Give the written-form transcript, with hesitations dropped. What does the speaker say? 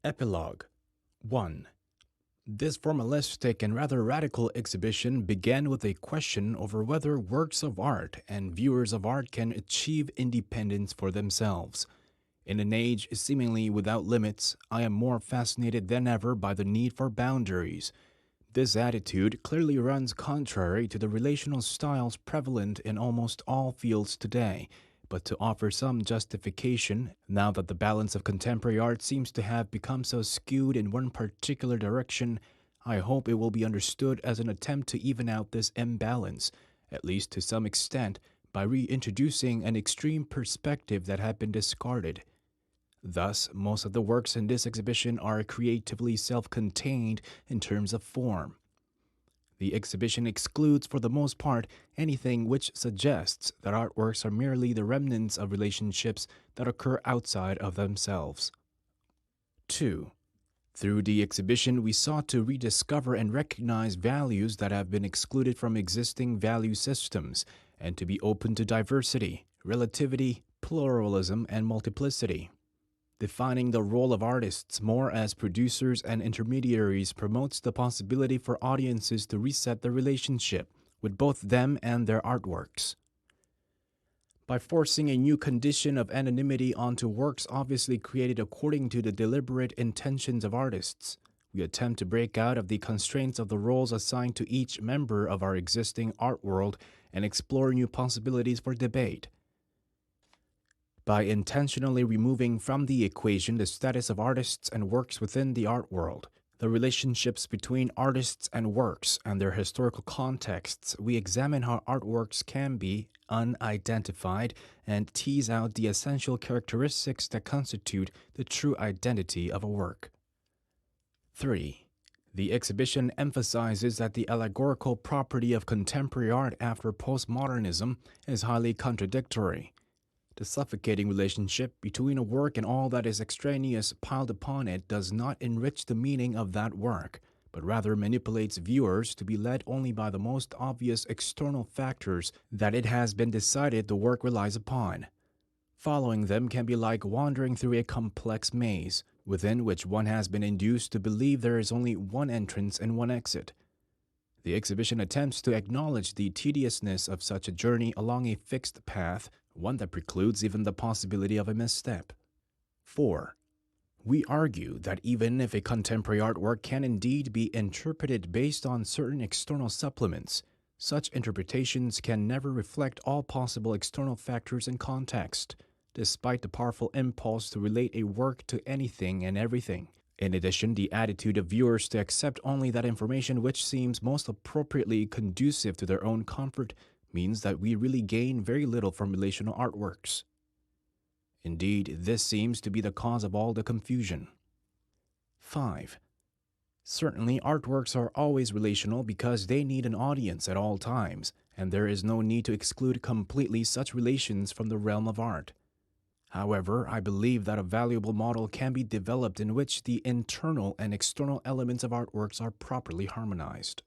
Epilogue 1. This formalistic and rather radical exhibition began with a question over whether works of art and viewers of art can achieve independence for themselves. In an age seemingly without limits, I am more fascinated than ever by the need for boundaries. This attitude clearly runs contrary to the relational styles prevalent in almost all fields today. But to offer some justification, now that the balance of contemporary art seems to have become so skewed in one particular direction, I hope it will be understood as an attempt to even out this imbalance, at least to some extent, by reintroducing an extreme perspective that had been discarded. Thus, most of the works in this exhibition are creatively self-contained in terms of form. The exhibition excludes, for the most part, anything which suggests that artworks are merely the remnants of relationships that occur outside of themselves. 2. Through the exhibition, we sought to rediscover and recognize values that have been excluded from existing value systems, and to be open to diversity, relativity, pluralism, and multiplicity. Defining the role of artists more as producers and intermediaries promotes the possibility for audiences to reset the relationship with both them and their artworks. By forcing a new condition of anonymity onto works obviously created according to the deliberate intentions of artists, we attempt to break out of the constraints of the roles assigned to each member of our existing art world and explore new possibilities for debate. By intentionally removing from the equation the status of artists and works within the art world, the relationships between artists and works, and their historical contexts, we examine how artworks can be unidentified and tease out the essential characteristics that constitute the true identity of a work. 3. The exhibition emphasizes that the allegorical property of contemporary art after postmodernism is highly contradictory. The suffocating relationship between a work and all that is extraneous piled upon it does not enrich the meaning of that work, but rather manipulates viewers to be led only by the most obvious external factors that it has been decided the work relies upon. Following them can be like wandering through a complex maze, within which one has been induced to believe there is only one entrance and one exit. The exhibition attempts to acknowledge the tediousness of such a journey along a fixed path, one that precludes even the possibility of a misstep. 4. We argue that even if a contemporary artwork can indeed be interpreted based on certain external supplements, such interpretations can never reflect all possible external factors and context, despite the powerful impulse to relate a work to anything and everything. In addition, the attitude of viewers to accept only that information which seems most appropriately conducive to their own comfort means that we really gain very little from relational artworks. Indeed, this seems to be the cause of all the confusion. 5. Certainly, artworks are always relational because they need an audience at all times, and there is no need to exclude completely such relations from the realm of art. However, I believe that a valuable model can be developed in which the internal and external elements of artworks are properly harmonized.